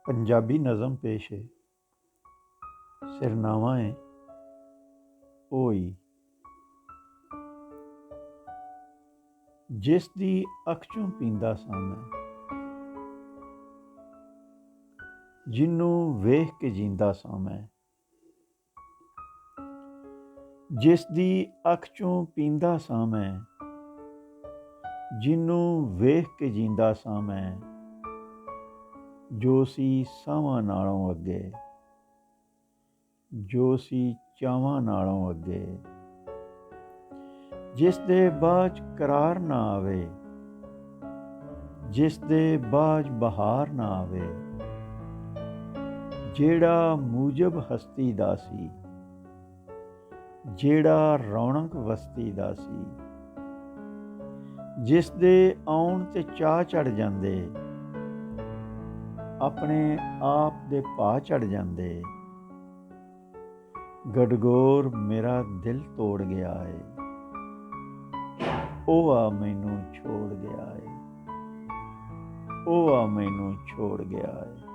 पंजाबी नज़म पेश है। सिरनामा है ओई। जिस दी अख चों पींदा सां मैं, जिन्नू वेख के जींदा सां मैं। जिस दी अख चों पींदा सां मैं, जिन्नू वेख के जींदा सां मैं। जो सी सावां नालों अगे, जो सी चावां नालों अगे। जिस दे बाज करार ना आवे, जिस दे बाज बहार ना आवे। जेड़ा मूजब हस्ती दा सी, जेड़ा रौनक वस्ती दा सी। जिस दे आउण ते चाह चढ़ जांदे, अपने आप दे भा चढ़ जांदे। गडगोर मेरा दिल तोड़ गया है, ओ आ मैनू छोड़ गया है, ओ आ मैनू छोड़ गया है।